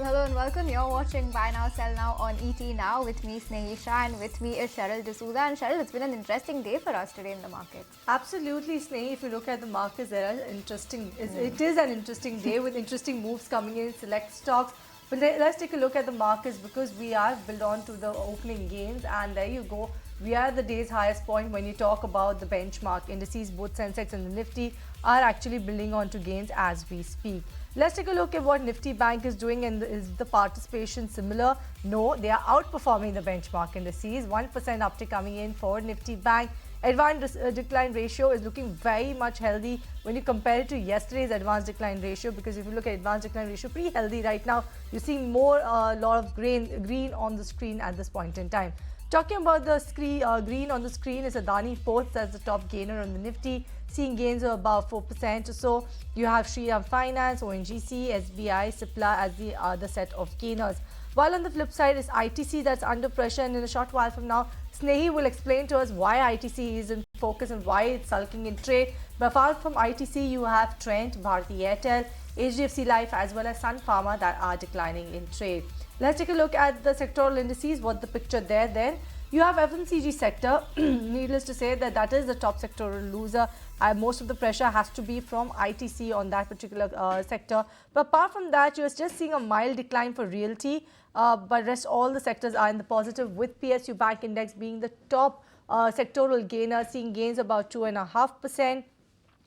Hello and welcome. You're watching Buy Now, Sell Now on ET Now with me, Snehisha, and with me is Cheryl D'Souza. And Cheryl, it's been an interesting day for us today in the markets. Absolutely, Snehi. If you look at the markets, there are it is an interesting day with interesting moves coming in select stocks. But let's take a look at the markets because we are built on to the opening gains, and there you go. We are at the day's highest point when you talk about the benchmark indices. Both Sensex and the Nifty are actually building on to gains as we speak. Let's take a look at what Nifty Bank is doing, and is the participation similar? No, they are outperforming the benchmark indices. 1% uptick coming in for Nifty Bank. Advanced decline ratio is looking very much healthy when you compare it to yesterday's advanced decline ratio, because if you look at advanced decline ratio, pretty healthy right now. You're seeing more lot of green on the screen at this point in time. Talking about the green on the screen is Adani Ports as the top gainer on the Nifty, seeing gains of about 4% or so. You have Shriram Finance, ONGC, SBI, Cipla as the other set of gainers. While on the flip side is ITC that's under pressure, and in a short while from now, Snehi will explain to us why ITC is in focus and why it's sulking in trade. But apart from ITC, you have Trent, Bharat Airtel, HDFC Life as well as Sun Pharma that are declining in trade. Let's take a look at the sectoral indices. What the picture there then? You have FMCG sector. Needless to say that is the top sectoral loser. Most of the pressure has to be from ITC on that particular sector. But apart from that, you're just seeing a mild decline for realty. But rest all the sectors are in the positive, with PSU Bank Index being the top sectoral gainer, seeing gains about 2.5%.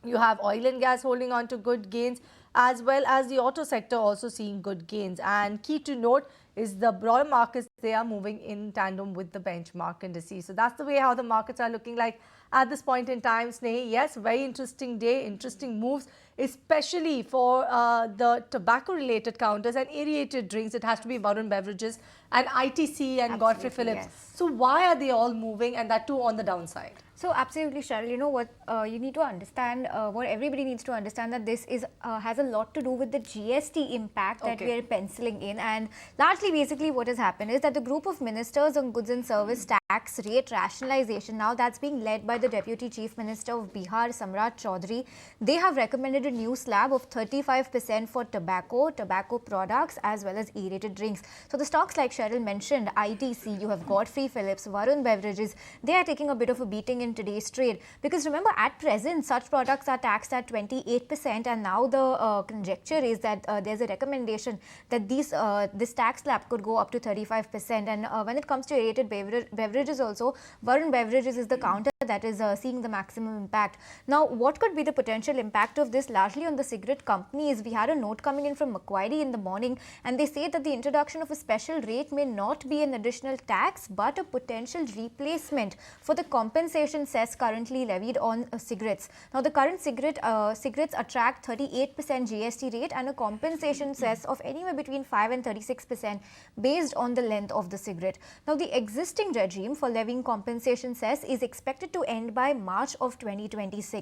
You have oil and gas holding on to good gains, as well as the auto sector also seeing good gains. And key to note is the broader markets, they are moving in tandem with the benchmark indices. So that's the way how the markets are looking like at this point in time. Snehi, yes, very interesting day, interesting moves, especially for the tobacco related counters and aerated drinks. It has to be Varun Beverages and ITC and Godfrey Phillips. Yes. So why are they all moving, and that too on the downside? So absolutely, Cheryl, you know what you need to understand, what everybody needs to understand, that this is has a lot to do with the GST impact that we are penciling in. And largely, basically, what has happened is that the group of ministers on goods and service tax rate rationalization, now that's being led by the Deputy Chief Minister of Bihar, Samrat Chaudhary. They have recommended a new slab of 35% for tobacco products as well as aerated drinks. So the stocks like Cheryl mentioned, ITC, you have Godfrey Phillips, Varun Beverages, they are taking a bit of a beating in today's trade, because remember, at present such products are taxed at 28%, and now the conjecture is that there's a recommendation that this tax slab could go up to 35%. And when it comes to aerated beverages also, Varun Beverages is the counter that is seeing the maximum impact. Now, what could be the potential impact of this largely on the cigarette companies? We had a note coming in from Macquarie in the morning, and they say that the introduction of a special rate may not be an additional tax but a potential replacement for the compensation cess currently levied on cigarettes. Now, the current cigarettes attract 38% GST rate and a compensation cess of anywhere between 5 and 36% based on the length of the cigarette. Now, the existing regime for levying compensation cess is expected to end by March of 2026.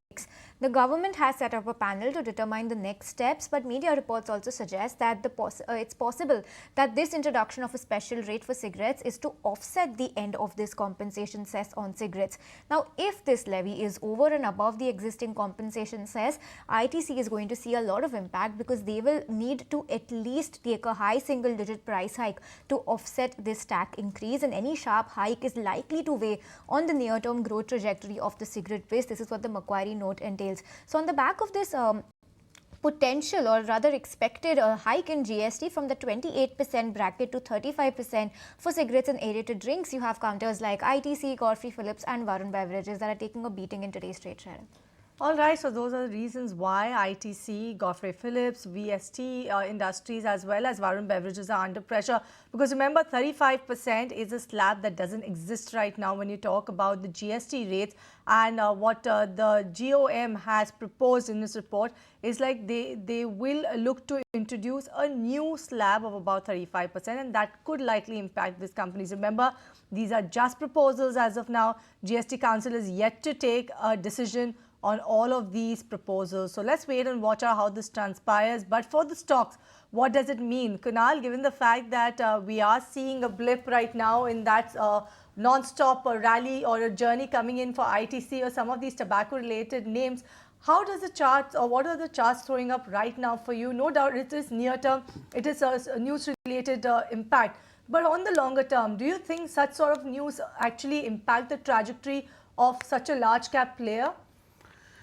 The government has set up a panel to determine the next steps, but media reports also suggest that it's possible that this introduction of a special rate for cigarettes is to offset the end of this compensation cess on cigarettes. Now, if this levy is over and above the existing compensation cess, ITC is going to see a lot of impact, because they will need to at least take a high single-digit price hike to offset this tax increase, and any sharp hike is likely to weigh on the near-term growth trajectory of the cigarette base. This is what the Macquarie note entails. So on the back of this potential, or rather expected, hike in GST from the 28% bracket to 35% for cigarettes and aerated drinks, you have counters like ITC, Godfrey Phillips and Varun Beverages that are taking a beating in today's trade, Sharon. All right, so those are the reasons why ITC, Godfrey Phillips, VST Industries as well as Varun Beverages are under pressure. Because remember, 35% is a slab that doesn't exist right now when you talk about the GST rates. And what the GOM has proposed in this report is like they will look to introduce a new slab of about 35%, and that could likely impact these companies. Remember, these are just proposals as of now. GST Council is yet to take a decision on all of these proposals. So let's wait and watch out how this transpires. But for the stocks, what does it mean? Kunal, given the fact that we are seeing a blip right now in that non-stop rally or a journey coming in for ITC or some of these tobacco related names, How does the charts, or what are the charts throwing up right now for you? No doubt it is near term, it is a news related impact. But on the longer term, do you think such sort of news actually impact the trajectory of such a large cap player?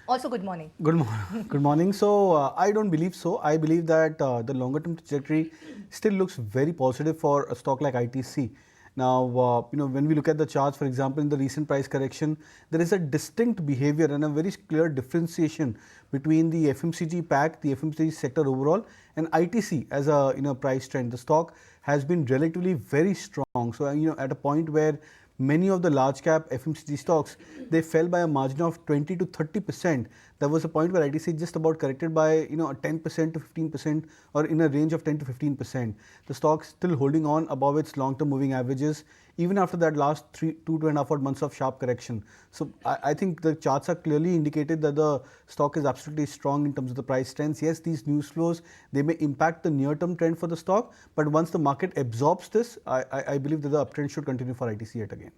Also, good morning. Good morning. Good morning. So I don't believe so. I believe that the longer term trajectory still looks very positive for a stock like ITC. Now, when we look at the charts, for example, in the recent price correction, there is a distinct behavior and a very clear differentiation between the FMCG pack, the FMCG sector overall, and ITC as a price trend. The stock has been relatively very strong. So at a point where many of the large cap FMCG stocks, they fell by a margin of 20 to 30%. There was a point where ITC just about corrected by 10% to 15%, or in a range of 10 to 15%. The stock still holding on above its long-term moving averages even after that last 2.5 odd months of sharp correction. So I think the charts are clearly indicated that the stock is absolutely strong in terms of the price trends. Yes, these news flows, they may impact the near-term trend for the stock, but once the market absorbs this, I believe that the uptrend should continue for ITC yet again.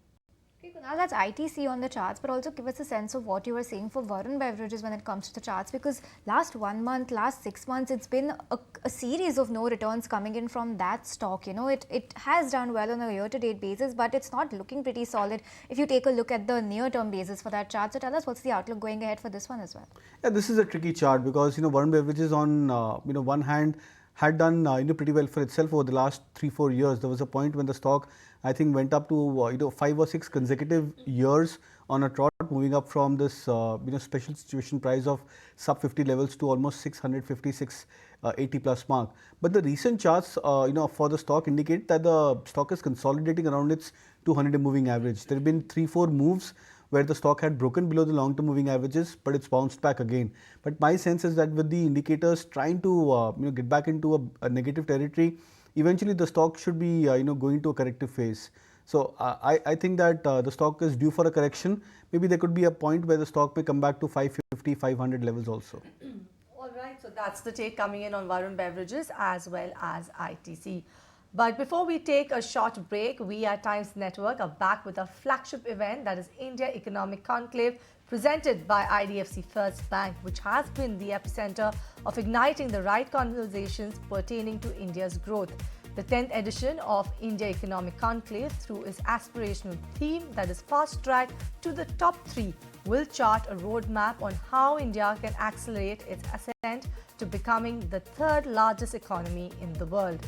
Now that's ITC on the charts, but also give us a sense of what you were saying for Varun Beverages when it comes to the charts, because last 1 month, last 6 months, it's been a series of no returns coming in from that stock. It has done well on a year-to-date basis, but it's not looking pretty solid if you take a look at the near-term basis for that chart. So tell us, what's the outlook going ahead for this one as well? Yeah, this is a tricky chart because Varun Beverages on one hand had done pretty well for itself over the last 3-4 years. There was a point when the stock, I think, went up to 5 or 6 consecutive years on a trot, moving up from this special situation price of sub 50 levels to almost 650, 680 plus mark. But the recent charts for the stock indicate that the stock is consolidating around its 200-day moving average. There have been 3-4 moves where the stock had broken below the long-term moving averages, but it's bounced back again. But my sense is that with the indicators trying to get back into a negative territory, eventually the stock should be going to a corrective phase. So I think that the stock is due for a correction. Maybe there could be a point where the stock may come back to 550, 500 levels also. All right, so that's the take coming in on Varun Beverages as well as ITC. But before we take a short break, we at Times Network are back with our flagship event, that is India Economic Conclave, presented by IDFC First Bank, which has been the epicenter of igniting the right conversations pertaining to India's growth. The 10th edition of India Economic Conclave, through its aspirational theme, that is fast track to the top 3, will chart a roadmap on how India can accelerate its ascent to becoming the 3rd largest economy in the world.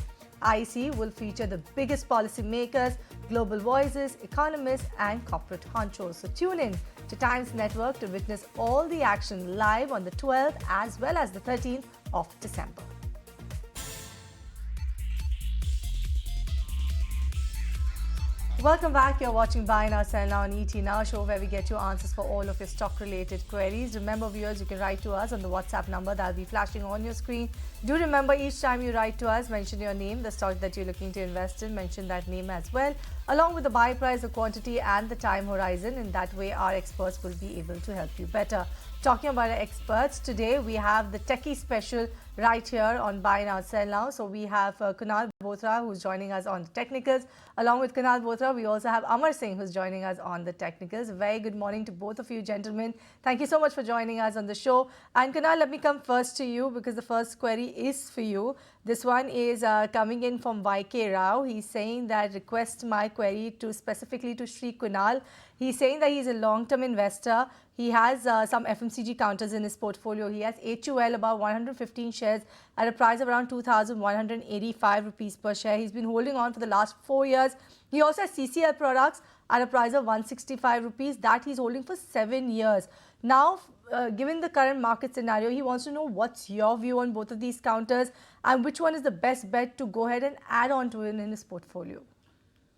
IEC will feature the biggest policymakers, global voices, economists and corporate honchos. So tune in to Times Network to witness all the action live on the 12th as well as the 13th of December. Welcome back. You're watching Buy Now, Sell Now on ET Now, show where we get you answers for all of your stock-related queries. Remember, viewers, you can write to us on the WhatsApp number that will be flashing on your screen. Do remember, each time you write to us, mention your name, the stock that you're looking to invest in, mention that name as well, along with the buy price, the quantity and the time horizon. In that way, our experts will be able to help you better. Talking about our experts, today we have the techie special right here on Buy Now, Sell Now. So we have Kunal Bothra, who's joining us on the technicals. Along with Kunal Bothra, we also have Aamar Singh, who's joining us on the technicals. Very good morning to both of you gentlemen. Thank you so much for joining us on the show. And Kunal, let me come first to you because the first query is for you. This one is coming in from YK Rao. He's saying that request my query to specifically to Shri Kunal. He's saying that he's a long-term investor. He has some FMCG counters in his portfolio. He has HUL, about 115 shares at a price of around 2,185 rupees per share. He's been holding on for the last 4 years. He also has CCL products at a price of 165 rupees that he's holding for 7 years. Now, given the current market scenario, he wants to know what's your view on both of these counters and which one is the best bet to go ahead and add on to it in his portfolio.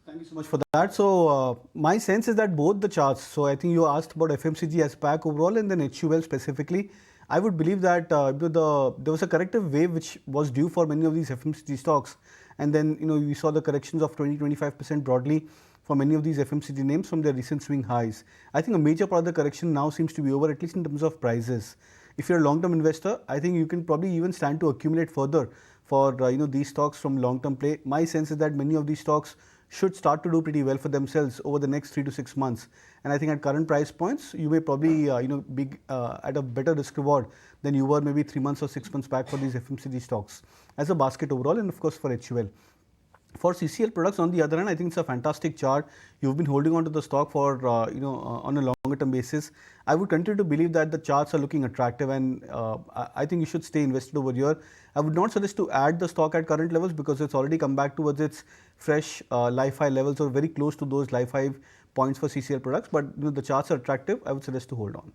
Thank you so much for that. So my sense is that both the charts, so I think you asked about FMCG as pack overall and then HUL specifically. I would believe that there was a corrective wave which was due for many of these FMCG stocks, and then we saw the corrections of 20-25% broadly for many of these FMCG names from their recent swing highs. I think a major part of the correction now seems to be over, at least in terms of prices. If you're a long-term investor, I think you can probably even stand to accumulate further for these stocks from long-term play. My sense is that many of these stocks should start to do pretty well for themselves over the next 3 to 6 months. And I think at current price points, you may probably be at a better risk reward than you were maybe 3 months or 6 months back for these FMCG stocks as a basket overall, and of course for HUL. For CCL products, on the other hand, I think it's a fantastic chart. You've been holding on to the stock for on a longer term basis. I would continue to believe that the charts are looking attractive, and I think you should stay invested over here. I would not suggest to add the stock at current levels because it's already come back towards its fresh life high levels or very close to those life high points for CCL products. But the charts are attractive. I would suggest to hold on.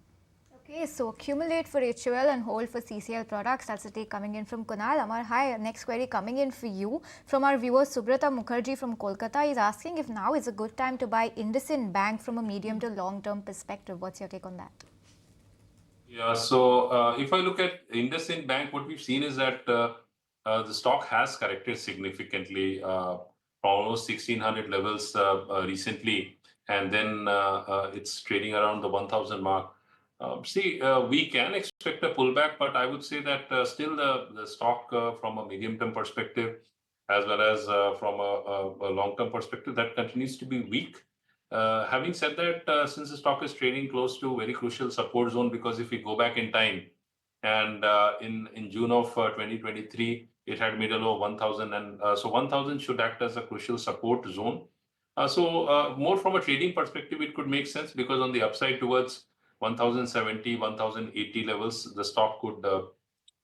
Okay, so accumulate for HUL and hold for CCL products. That's the take coming in from Kunal. Aamar, hi. Next query coming in for you from our viewer Subrata Mukherjee from Kolkata. He's asking if now is a good time to buy IndusInd Bank from a medium to long term perspective. What's your take on that? Yeah, so if I look at IndusInd Bank, what we've seen is that the stock has corrected significantly from almost 1600 levels recently, and then it's trading around the 1000 mark. We can expect a pullback, but I would say that still the stock from a medium-term perspective, as well as from a long-term perspective, that continues to be weak. Having said that, since the stock is trading close to very crucial support zone, because if we go back in time, and in June of 2023, it had made a low of 1000, and so 1000 should act as a crucial support zone. More from a trading perspective, it could make sense, because on the upside towards 1070, 1080 levels, the stock could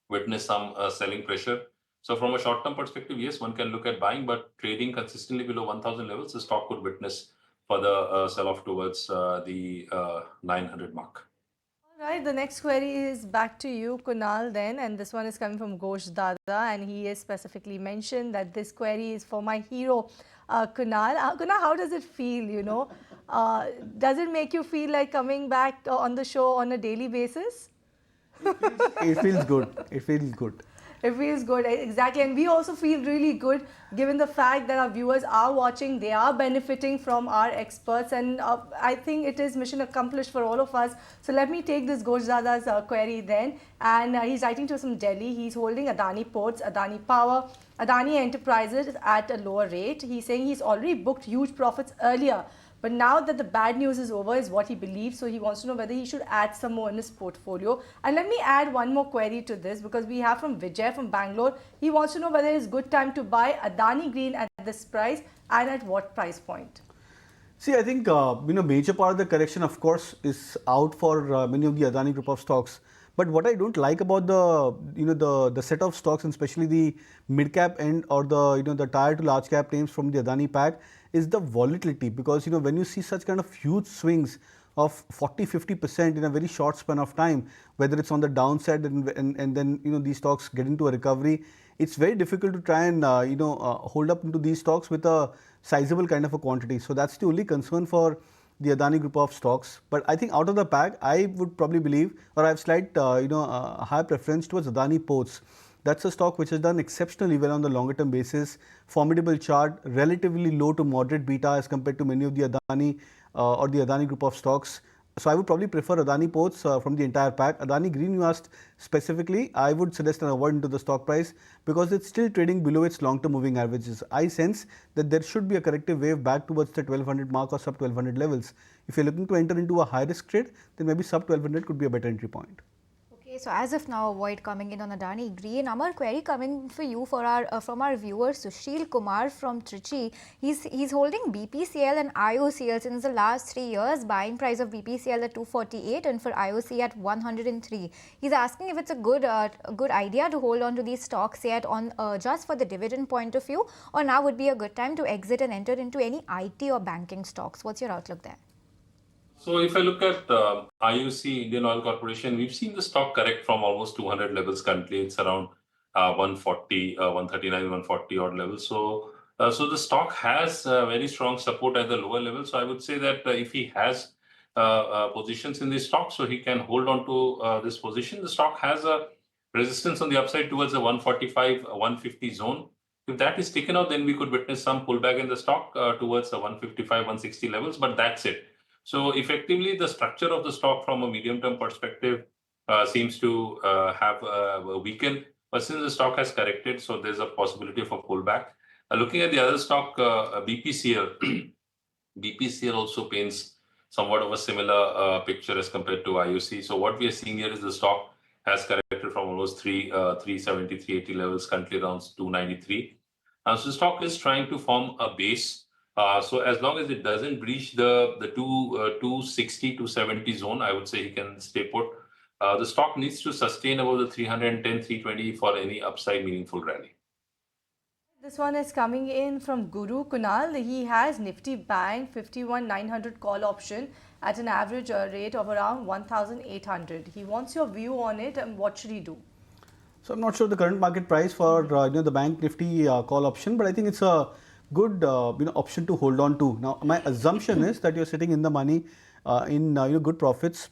witness some selling pressure. So from a short-term perspective, yes, one can look at buying, but trading consistently below 1000 levels, the stock could witness further sell-off towards the 900 mark. All right, the next query is back to you, Kunal, then, and this one is coming from Ghosh Dada, and he has specifically mentioned that this query is for my hero, Kunal. Kunal, how does it feel, does it make you feel like coming back on the show on a daily basis? It feels good. It feels good. It feels good, exactly. And we also feel really good given the fact that our viewers are watching, they are benefiting from our experts, and I think it is mission accomplished for all of us. So let me take this Ghosh Dada's query then. And he's writing to us from Delhi. He's holding Adani Ports, Adani Power, Adani Enterprises at a lower rate. He's saying he's already booked huge profits earlier. But now that the bad news is over is what he believes, so he wants to know whether he should add some more in his portfolio. And let me add one more query to this, because we have from Vijay from Bangalore. He wants to know whether it's good time to buy Adani Green at this price and at what price point. See, I think major part of the correction, of course, is out for many of the Adani group of stocks. But what I don't like about the set of stocks, and especially the mid cap end or the tier to large cap names from the Adani pack, is the volatility. Because when you see such kind of huge swings of 40-50% in a very short span of time, whether it's on the downside and then these stocks get into a recovery, it's very difficult to try and hold up into these stocks with a sizable kind of a quantity. So that's the only concern for the Adani group of stocks. But I think out of the pack, I would probably believe, or I have slight higher preference towards Adani Ports. That's a stock which has done exceptionally well on the longer term basis. Formidable chart, relatively low to moderate beta as compared to many of the Adani or the Adani group of stocks. So I would probably prefer Adani Ports from the entire pack. Adani Green, you asked specifically, I would suggest an avoid into the stock price because it's still trading below its long-term moving averages. I sense that there should be a corrective wave back towards the 1200 mark or sub 1200 levels. If you're looking to enter into a high risk trade, then maybe sub 1200 could be a better entry point. Okay, so as of now, avoid coming in on Adani Green. Aamar, query coming for you for our from our viewer Sushil Kumar from Trichy. He's holding BPCL and IOCL since the last 3 years. Buying price of BPCL at 248 and for IOC at 103. He's asking if it's a good idea to hold on to these stocks yet on just for the dividend point of view, or now would be a good time to exit and enter into any IT or banking stocks. What's your outlook there? So if I look at IOC, Indian Oil Corporation, we've seen the stock correct from almost 200 levels currently. It's around 140, 139, 140 odd levels. So the stock has very strong support at the lower level. So I would say that if he has positions in this stock, so he can hold on to this position. The stock has a resistance on the upside towards the 145, 150 zone. If that is taken out, then we could witness some pullback in the stock towards the 155, 160 levels, but that's it. So effectively, the structure of the stock from a medium-term perspective seems to have weakened. But since the stock has corrected, so there's a possibility of a pullback. Looking at the other stock, BPCL, BPCL also paints somewhat of a similar picture as compared to IOC. So what we are seeing here is the stock has corrected from almost 370, 380 levels, currently around 293. So the stock is trying to form a base. So as long as it doesn't breach the 260, 270 zone, I would say he can stay put. The stock needs to sustain above the 310, 320 for any upside meaningful rally. This one is coming in from Guru Kunal. He has Nifty Bank 51,900 call option at an average rate of around 1,800. He wants your view on it and what should he do? So I'm not sure the current market price for the Bank Nifty call option, but I think it's a good option to hold on to. Now my assumption is that you're sitting in the money in good profits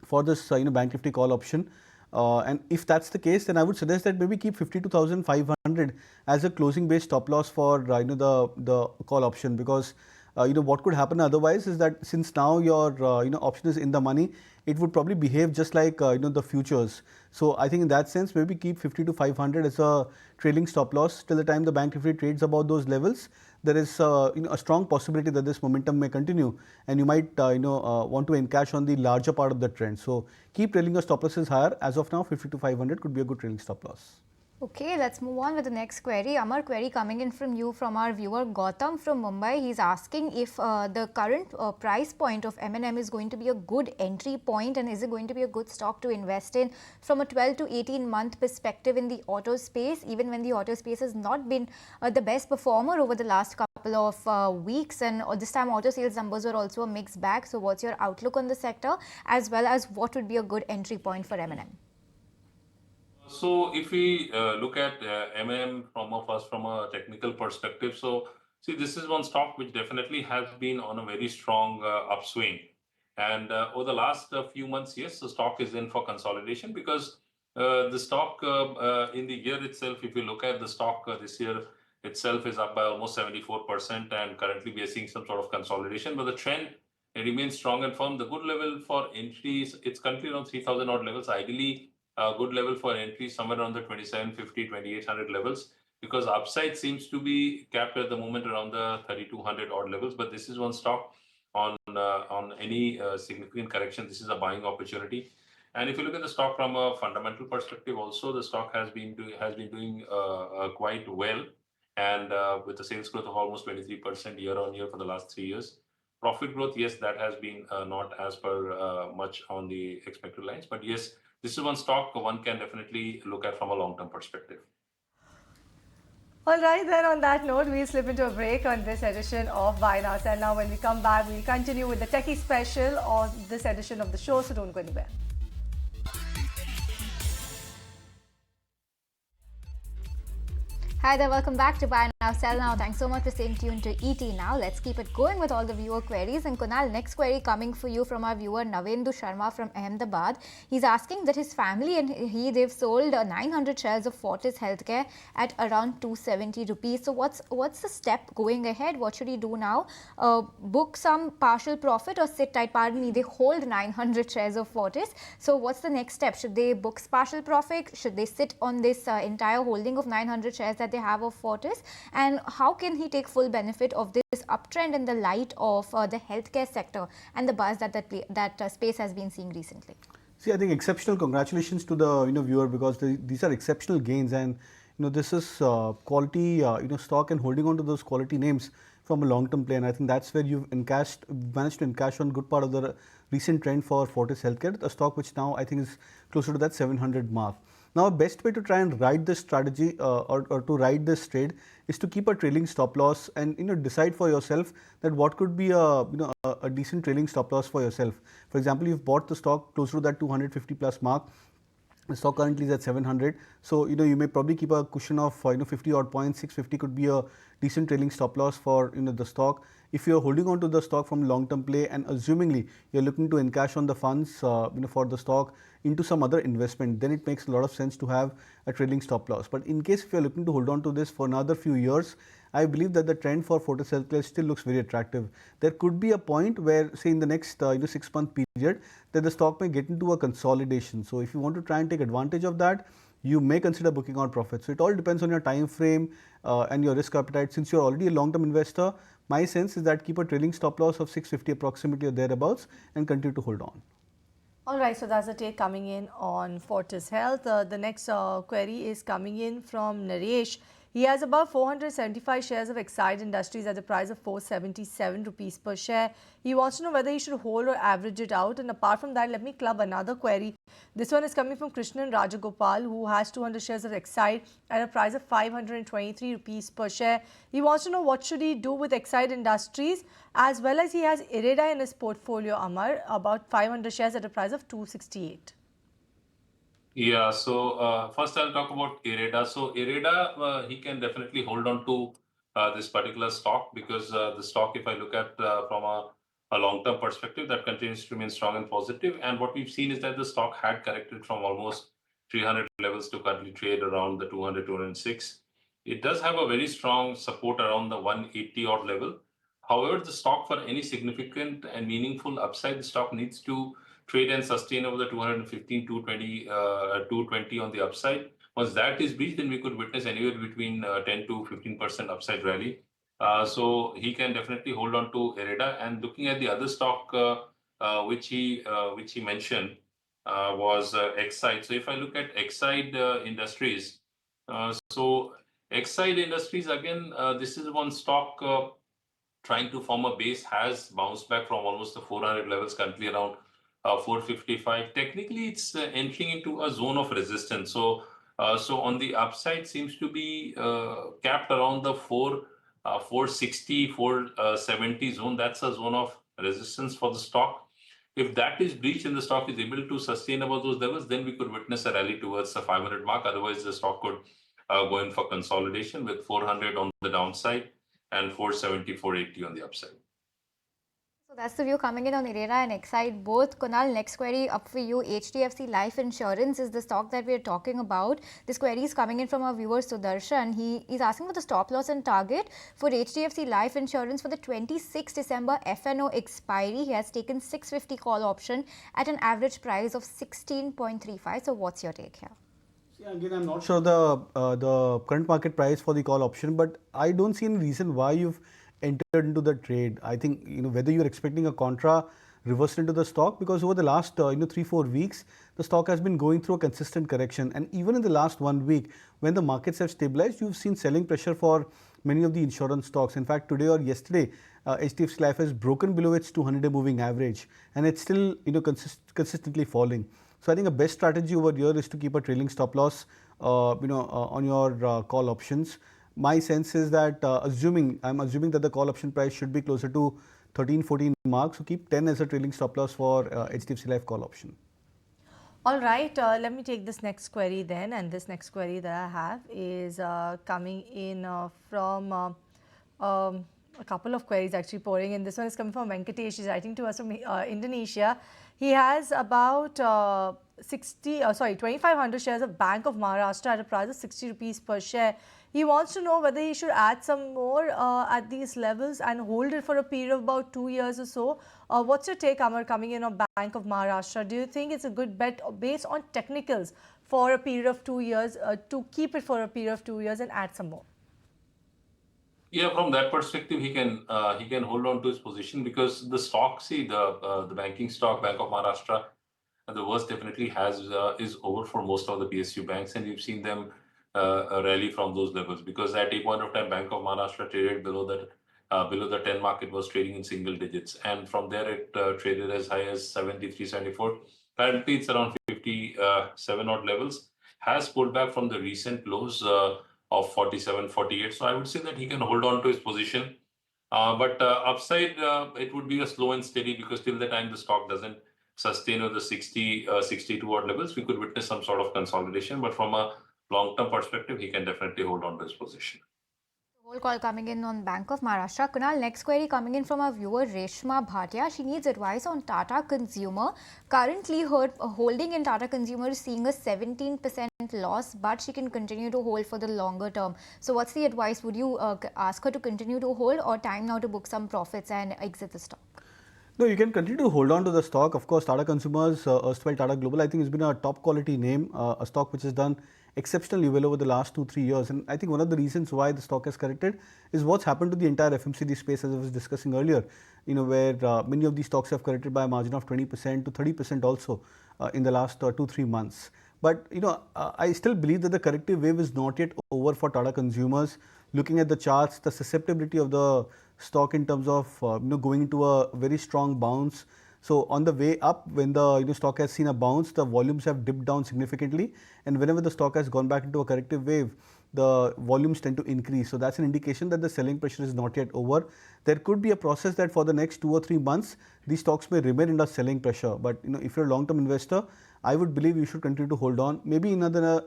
for this Bank Nifty call option. And if that's the case, then I would suggest that maybe keep 52,500 as a closing base stop loss for the call option, because what could happen otherwise is that since now your option is in the money, it would probably behave just like the futures. So I think in that sense, maybe keep 52,500 as a trailing stop loss till the time the Bank Nifty trades about those levels. There is a strong possibility that this momentum may continue, and you might want to encash on the larger part of the trend. So keep trailing your stop losses higher. As of now, 52,500 could be a good trailing stop loss. Okay, let's move on with the next query. Aamar, query coming in from you from our viewer Gautam from Mumbai. He's asking if the current price point of M&M is going to be a good entry point, and is it going to be a good stock to invest in from a 12 to 18 month perspective in the auto space, even when the auto space has not been the best performer over the last couple of weeks, and this time auto sales numbers were also a mixed bag. So what's your outlook on the sector, as well as what would be a good entry point for M&M? So if we look at M&M from a technical perspective, so see, this is one stock which definitely has been on a very strong upswing. And over the last few months, yes, the stock is in for consolidation, because the stock in the year itself, if you look at the stock this year itself is up by almost 74%, and currently we are seeing some sort of consolidation, but the trend remains strong and firm. The good level for entries, it's currently around 3,000 odd levels. Ideally, a good level for entry somewhere around the 2,750, 2,800 levels, because upside seems to be capped at the moment around the 3,200 odd levels. But this is one stock on any significant correction. This is a buying opportunity. And if you look at the stock from a fundamental perspective, also the stock has been doing quite well, and with a sales growth of almost 23% year on year for the last 3 years. Profit growth, yes, that has been not as per much on the expected lines, but yes, this is one stock one can definitely look at from a long-term perspective. All right, then on that note, we'll slip into a break on this edition of Buy Now Sell Now. When we come back, we'll continue with the techie special on this edition of the show, so don't go anywhere. Hi there, welcome back to Buy Now Sell Now. Thanks so much for staying tuned to ET Now. Let's keep it going with all the viewer queries. And Kunal, next query coming for you from our viewer Navendu Sharma from Ahmedabad. He's asking that his family and they've sold 900 shares of Fortis Healthcare at around 270 rupees. So what's the step going ahead? What should he do now? Book some partial profit or sit tight? Pardon me, they hold 900 shares of Fortis. So what's the next step? Should they book partial profit? Should they sit on this entire holding of 900 shares that they have of Fortis? And how can he take full benefit of this uptrend in the light of the healthcare sector and the buzz that space has been seeing recently? See, I think exceptional congratulations to the viewer, because these are exceptional gains, and this is quality stock, and holding on to those quality names from a long-term play. And I think that's where you've managed to encash on good part of the recent trend for Fortis Healthcare, a stock which now I think is closer to that 700 mark. Now, best way to try and ride this strategy or to ride this trade is to keep a trailing stop loss, and decide for yourself that what could be a decent trailing stop loss for yourself. For example, you've bought the stock closer to that 250 plus mark. The stock currently is at 700, so you may probably keep a cushion of 50 odd points. 650 could be a decent trailing stop loss for the stock. If you're holding on to the stock from long-term play, and assumingly you're looking to encash on the funds for the stock into some other investment, then it makes a lot of sense to have a trailing stop loss. But in case if you're looking to hold on to this for another few years, I believe that the trend for Fortis Healthcare still looks very attractive. There could be a point where, say in the next 6-month period, that the stock may get into a consolidation. So if you want to try and take advantage of that, you may consider booking out profits. So it all depends on your time frame and your risk appetite, since you're already a long-term investor, my sense is that keep a trailing stop loss of 650 approximately or thereabouts and continue to hold on. All right, so that's the take coming in on Fortis Health. The next query is coming in from Naresh. He has about 475 shares of Exide Industries at the price of 477 rupees per share. He wants to know whether he should hold or average it out. And apart from that, let me club another query. This one is coming from Krishnan Rajagopal, who has 200 shares of Exide at a price of 523 rupees per share. He wants to know what should he do with Exide Industries, as well as he has Ireda in his portfolio, Aamar, about 500 shares at a price of 268. Yeah, so first I'll talk about Ireda. So Ireda, he can definitely hold on to this particular stock because the stock, if I look at from a long-term perspective, that continues to remain strong and positive. And what we've seen is that the stock had corrected from almost 300 levels to currently trade around the 200, 206. It does have a very strong support around the 180 odd level. However, the stock for any significant and meaningful upside, the stock needs to trade and sustain over the 215, 220, 220 on the upside. Once that is breached, then we could witness anywhere between 10 to 15% upside rally. So he can definitely hold on to Ireda. And looking at the other stock which he mentioned was Exide. So if I look at Exide Industries, so Exide Industries again, this is one stock trying to form a base, has bounced back from almost the 400 levels, currently around 455. Technically, it's entering into a zone of resistance. So, so on the upside seems to be capped around the 460, 470 zone. That's a zone of resistance for the stock. If that is breached and the stock is able to sustain above those levels, then we could witness a rally towards the 500 mark. Otherwise, the stock could go in for consolidation with 400 on the downside and 470, 480 on the upside. So that's the view coming in on Ireda and Exide both. Kunal, next query up for you. HDFC Life Insurance is the stock that we're talking about. This query is coming in from our viewer Sudarshan. He is asking for the stop loss and target for HDFC Life Insurance for the 26 December FNO expiry. He has taken 650 call option at an average price of 16.35. So what's your take here? Yeah, again, I'm not sure the current market price for the call option, but I don't see any reason why you've entered into the trade. I think, whether you're expecting a contra reversal into the stock, because over the last 3-4 weeks the stock has been going through a consistent correction, and even in the last 1 week when the markets have stabilized, you've seen selling pressure for many of the insurance stocks. In fact, today or yesterday HDFC Life has broken below its 200-day moving average, and it's still consistently falling. So I think a best strategy over here is to keep a trailing stop loss on your call options. My sense is that I'm assuming that the call option price should be closer to 13-14 marks. So keep 10 as a trailing stop loss for HDFC Life call option. All right, let me take this next query then. And this next query that I have is coming in from a couple of queries actually pouring in. This one is coming from Venkatesh. He's writing to us from Indonesia. He has about 2,500 shares of Bank of Maharashtra at a price of 60 rupees per share. He wants to know whether he should add some more at these levels and hold it for a period of about 2 years or so. What's your take, Aamar, coming in on Bank of Maharashtra? Do you think it's a good bet based on technicals for a period of 2 years, to keep it for a period of 2 years and add some more? Yeah, from that perspective, he can hold on to his position because the stock, the banking stock, Bank of Maharashtra, the worst definitely is over for most of the PSU banks, and we've seen them rally from those levels, because at a point of time Bank of Maharashtra traded below the 10 market, was trading in single digits, and from there it traded as high as 73, 74. Currently it's around 57 odd levels, has pulled back from the recent lows of 47, 48. So I would say that he can hold on to his position, but upside it would be a slow and steady, because till the time the stock doesn't sustain with the 62 odd levels, we could witness some sort of consolidation. But from a long-term perspective, he can definitely hold on to his position. Whole call coming in on Bank of Maharashtra. Kunal, next query coming in from our viewer Reshma Bhatia. She needs advice on Tata Consumer. Currently, her holding in Tata Consumer is seeing a 17% loss, but she can continue to hold for the longer term. So what's the advice? Would you ask her to continue to hold, or time now to book some profits and exit the stock? No, you can continue to hold on to the stock. Of course, Tata Consumers, erstwhile Tata Global, I think has been a top quality name, a stock which has done exceptionally well over the last 2-3 years. And I think one of the reasons why the stock has corrected is what's happened to the entire FMCG space, as I was discussing earlier, where many of these stocks have corrected by a margin of 20% to 30% also in the last 2-3 months. But I still believe that the corrective wave is not yet over for Tata Consumers. Looking at the charts, the susceptibility of the stock in terms of going into a very strong bounce. So on the way up, when the stock has seen a bounce, the volumes have dipped down significantly, and whenever the stock has gone back into a corrective wave, the volumes tend to increase. So that's an indication that the selling pressure is not yet over. There could be a process that for the next 2 or 3 months, these stocks may remain under selling pressure. But if you're a long-term investor, I would believe you should continue to hold on. Maybe another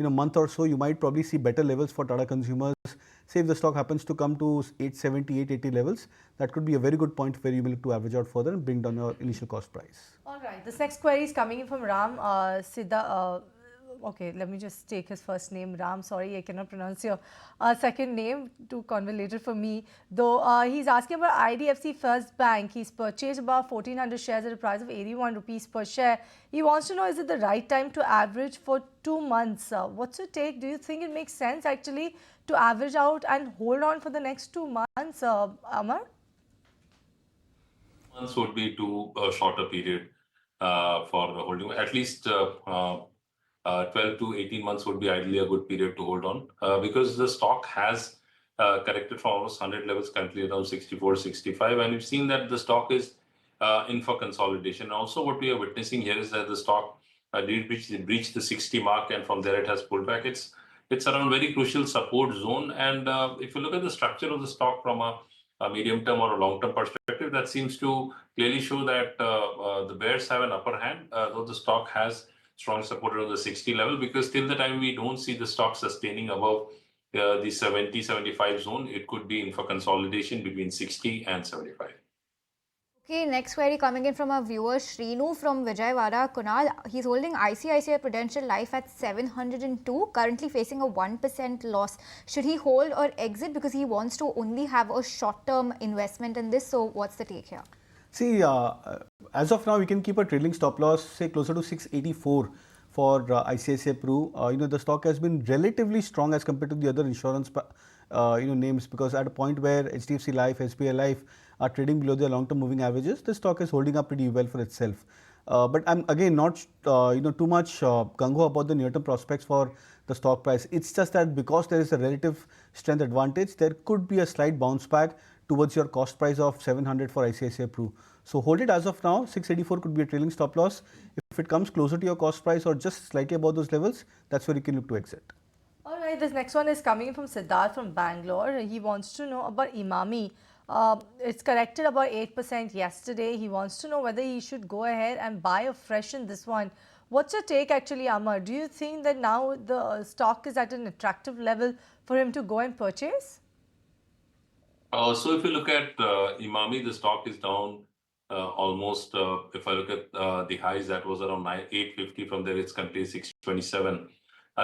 month or so, you might probably see better levels for Tata Consumers. Say if the stock happens to come to 870, 880 levels, that could be a very good point where you will look to average out further and bring down your initial cost price. All right. This next query is coming in from Ram Siddha. Okay, let me just take his first name, Ram. Sorry, I cannot pronounce your second name. Too convoluted for me. Though he's asking about IDFC First Bank. He's purchased about 1,400 shares at a price of 81 rupees per share. He wants to know, is it the right time to average for 2 months? What's your take? Do you think it makes sense actually to average out and hold on for the next 2 months, Aamar? Months would be too short a period for the holding. At least 12 to 18 months would be ideally a good period to hold on because the stock has corrected from almost 100 levels, currently around 64, 65, and we've seen that the stock is in for consolidation. Also, what we are witnessing here is that the stock did breach the 60 mark, and from there it has pulled back. It's around very crucial support zone, and if you look at the structure of the stock from a medium term or a long term perspective, that seems to clearly show that the bears have an upper hand, though the stock has strong support on the 60 level, because till the time we don't see the stock sustaining above the 70, 75 zone, it could be in for consolidation between 60 and 75. Okay, next query coming in from our viewer Shrinu from Vijayawada. Kunal, he's holding ICICI Prudential Life at 702, currently facing a 1% loss. Should he hold or exit because he wants to only have a short-term investment in this? So what's the take here? See, as of now, we can keep a trailing stop loss, say closer to 684 for ICICI Pru. The stock has been relatively strong as compared to the other insurance names, because at a point where HDFC Life, SBI Life are trading below their long-term moving averages, the stock is holding up pretty well for itself. But I'm again not too much gung-ho about the near-term prospects for the stock price. It's just that because there is a relative strength advantage, there could be a slight bounce back towards your cost price of 700 for ICICI Pru. So hold it as of now. 684 could be a trailing stop loss. If it comes closer to your cost price or just slightly above those levels, that's where you can look to exit. All right, this next one is coming from Siddharth from Bangalore. He wants to know about Emami. It's corrected about 8% yesterday. He wants to know whether he should go ahead and buy afresh in this one. What's your take actually, Aamar? Do you think that now the stock is at an attractive level for him to go and purchase? So if you look at Emami, the stock is down almost, if I look at the highs, that was around 850. From there, it's currently 627.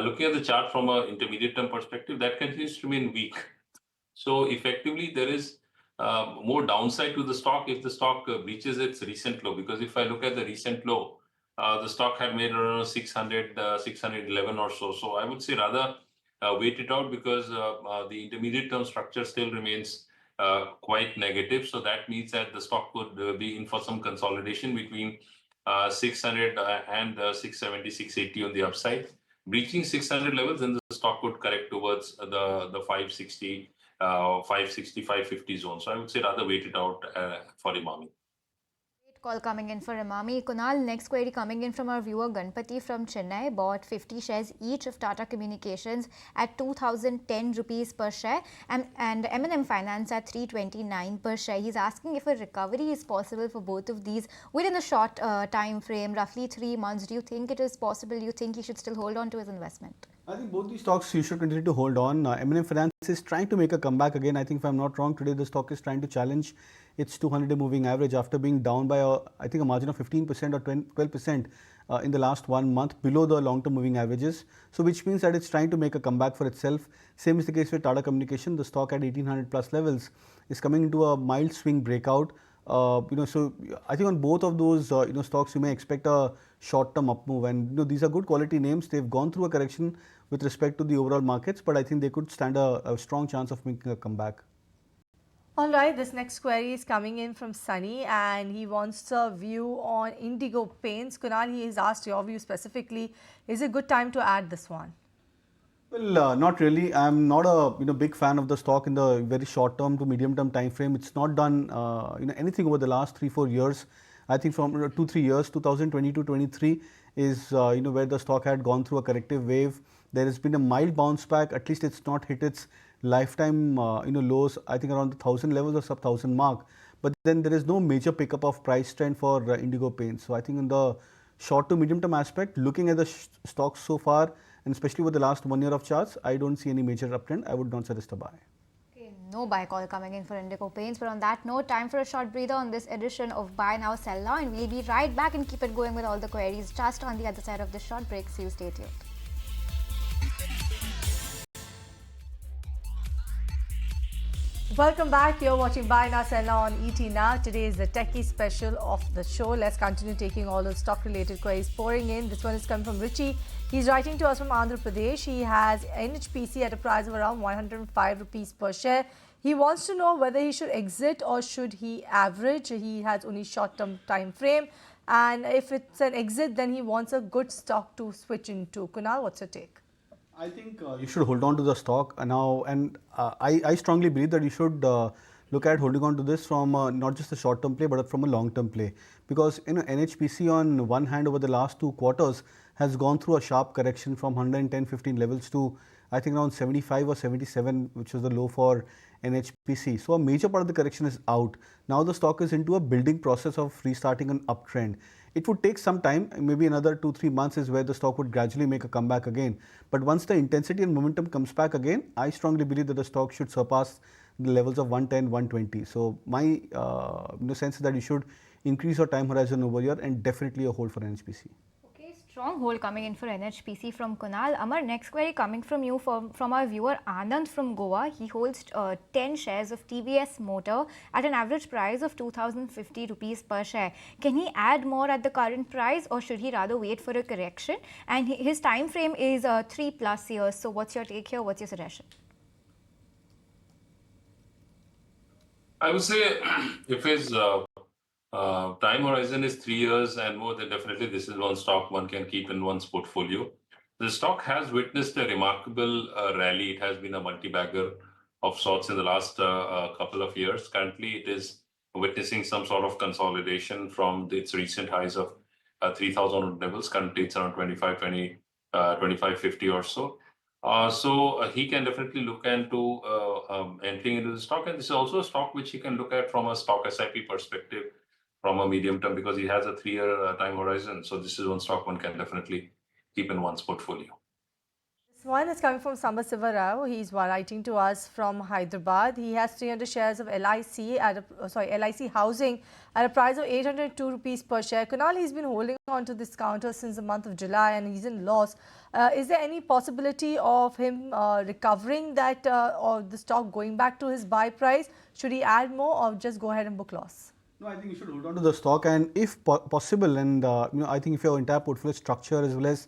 Looking at the chart from an intermediate term perspective, that continues to remain weak. So effectively, there is more downside to the stock if the stock breaches its recent low. Because if I look at the recent low, the stock had made around 600, 611 or so. So I would say rather wait it out, because the intermediate term structure still remains quite negative. So that means that the stock could be in for some consolidation between 600 and 670, 680 on the upside. Breaching 600 levels, then the stock could correct towards the 560, 560, 550 zone. So I would say rather wait it out for Emami. Call coming in for Emami. Kunal, next query coming in from our viewer Ganpati from Chennai. Bought 50 shares each of Tata Communications at 2,010 rupees per share and M&M Finance at 329 per share. He's asking if a recovery is possible for both of these within a short time frame, roughly 3 months. Do you think it is possible? Do you think he should still hold on to his investment? I think both these stocks you should continue to hold on. M&M Finance is trying to make a comeback again. I think if I'm not wrong, today the stock is trying to challenge its 200-day moving average after being down by I think a margin of 15% or 12% in the last 1 month, below the long-term moving averages. So which means that it's trying to make a comeback for itself. Same is the case with Tata Communication. The stock at 1800 plus levels is coming into a mild swing breakout. So I think on both of those stocks you may expect a short-term up move, and these are good quality names. They've gone through a correction with respect to the overall markets, but I think they could stand a strong chance of making a comeback. All right, this next query is coming in from Sunny and he wants a view on Indigo Paints. Kunal, he has asked your view specifically. Is it a good time to add this one? Well, not really. I'm not a big fan of the stock in the very short term to medium term time frame. It's not done anything over the last 3-4 years. I think from 2-3 years, 2020 to 23 is where the stock had gone through a corrective wave. There has been a mild bounce back. At least it's not hit its lifetime lows. I think around the 1,000 levels or sub 1,000 mark. But then there is no major pickup of price trend for Indigo Paints. So I think in the short to medium term aspect, looking at the stocks so far, and especially over the last 1 year of charts, I don't see any major uptrend. I would not suggest a buy. Okay, no buy call coming in for Indigo Paints. But on that note, time for a short breather on this edition of Buy Now, Sell Now. And we'll be right back and keep it going with all the queries just on the other side of this short break. So you stay tuned. Welcome back. You're watching Buy Now Sell Now on ET Now. Today is the techie special of the show. Let's continue taking all those stock related queries pouring in. This one is coming from Richie. He's writing to us from Andhra Pradesh. He has NHPC at a price of around 105 rupees per share. He wants to know whether he should exit or should he average. He has only short-term time frame. And if it's an exit, then he wants a good stock to switch into. Kunal, what's your take? I think you should hold on to the stock now, and I strongly believe that you should look at holding on to this from not just a short-term play, but from a long-term play. Because NHPC on one hand over the last 2 quarters has gone through a sharp correction from 110-15 levels to I think around 75 or 77, which was the low for NHPC. So a major part of the correction is out. Now the stock is into a building process of restarting an uptrend. It would take some time, maybe another 2-3 months is where the stock would gradually make a comeback again. But once the intensity and momentum comes back again, I strongly believe that the stock should surpass the levels of 110, 120. So my sense is that you should increase your time horizon over here and definitely a hold for NHPC. Strong hold coming in for NHPC from Kunal. Aamar, next query coming from you from our viewer Anand from Goa. He holds 10 shares of TVS Motor at an average price of 2,050 rupees per share. Can he add more at the current price or should he rather wait for a correction? And his time frame is 3+ years. So what's your take here? What's your suggestion? I would say if his time horizon is 3 years and more, then definitely this is one stock one can keep in one's portfolio. The stock has witnessed a remarkable rally. It has been a multi-bagger of sorts in the last couple of years. Currently, it is witnessing some sort of consolidation from its recent highs of 3,000 levels. Currently, it's around 2550 or so. So he can definitely look into entering into the stock. And this is also a stock which he can look at from a stock SIP perspective from a medium term because he has a 3-year time horizon. So this is one stock one can definitely keep in one's portfolio. This one is coming from Samba Sivarao. He's writing to us from Hyderabad. He has 300 shares of LIC LIC Housing at a price of 802 rupees per share. Kunal, he's been holding on to this counter since the month of July and he's in loss. Is there any possibility of him recovering that or the stock going back to his buy price? Should he add more or just go ahead and book loss? No, I think you should hold on to the stock, and if possible, and I think if your entire portfolio structure as well as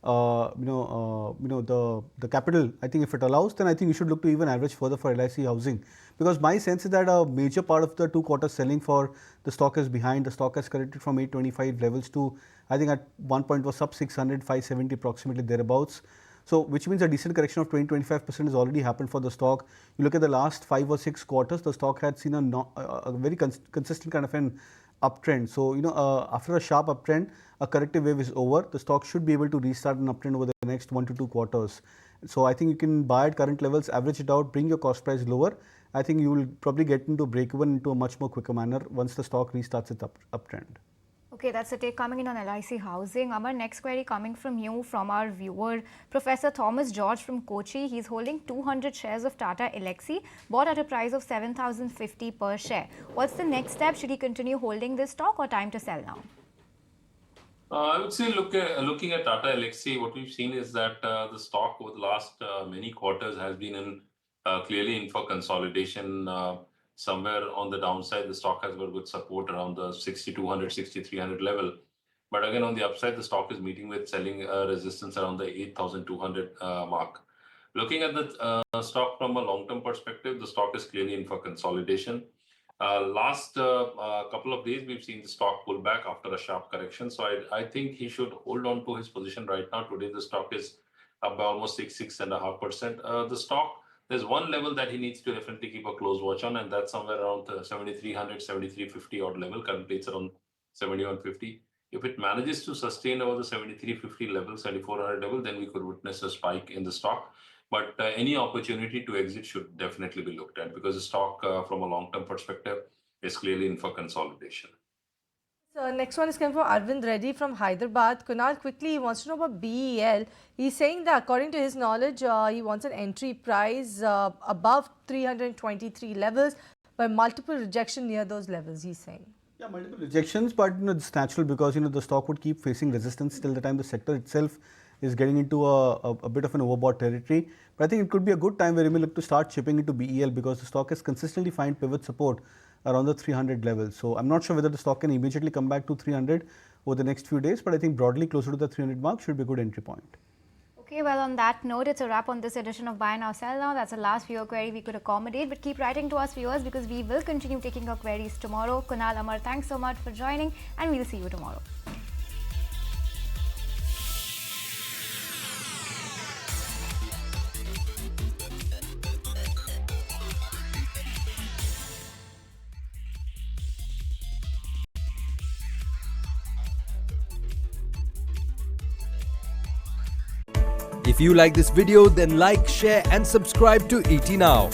the capital, I think if it allows, then I think you should look to even average further for LIC Housing, because my sense is that a major part of the 2 quarters selling for the stock is behind. The stock has corrected from 825 levels to I think at one point was sub 600, 570 approximately thereabouts. So which means a decent correction of 20-25% has already happened for the stock. You look at the last 5 or 6 quarters, the stock had seen a very consistent kind of an uptrend. So after a sharp uptrend, a corrective wave is over. The stock should be able to restart an uptrend over the next 1 to 2 quarters. So I think you can buy at current levels, average it out, bring your cost price lower. I think you will probably get into break even into a much more quicker manner once the stock restarts its uptrend. Okay, that's the take coming in on LIC Housing. Our next query coming from you, from our viewer, Professor Thomas George from Kochi. He's holding 200 shares of Tata Elxsi, bought at a price of 7,050 per share. What's the next step? Should he continue holding this stock or time to sell now? I would say looking at Tata Elxsi, what we've seen is that the stock over the last many quarters has been clearly in for consolidation somewhere on the downside, the stock has got good support around the 6,200, 6,300 level. But again, on the upside, the stock is meeting with selling resistance around the 8,200 mark. Looking at the stock from a long-term perspective, the stock is clearly in for consolidation. Last couple of days, we've seen the stock pull back after a sharp correction. So I think he should hold on to his position right now. Today, the stock is up by almost 6.5%. The stock, there's one level that he needs to definitely keep a close watch on, and that's somewhere around 7,300, 7,350 odd level. Currently, it's around 7,150. If it manages to sustain over the 7,350 level, 7,400 level, then we could witness a spike in the stock. But any opportunity to exit should definitely be looked at, because the stock from a long-term perspective is clearly in for consolidation. So next one is coming from Arvind Reddy from Hyderabad. Kunal, quickly, he wants to know about BEL. He's saying that according to his knowledge, he wants an entry price above 323 levels, but multiple rejection near those levels, he's saying. Yeah, multiple rejections, but it's natural because the stock would keep facing resistance till the time the sector itself is getting into a bit of an overbought territory. But I think it could be a good time where you may look to start chipping into BEL, because the stock has consistently find pivot support around the 300 level. So I'm not sure whether the stock can immediately come back to 300 over the next few days, but I think broadly closer to the 300 mark should be a good entry point. Okay, well, on that note, it's a wrap on this edition of Buy Now Sell Now. That's the last viewer query we could accommodate, but keep writing to us, viewers, because we will continue taking your queries tomorrow. Kunal, Aamar, thanks so much for joining, and we'll see you tomorrow. If you like this video, then like, share and subscribe to ET Now.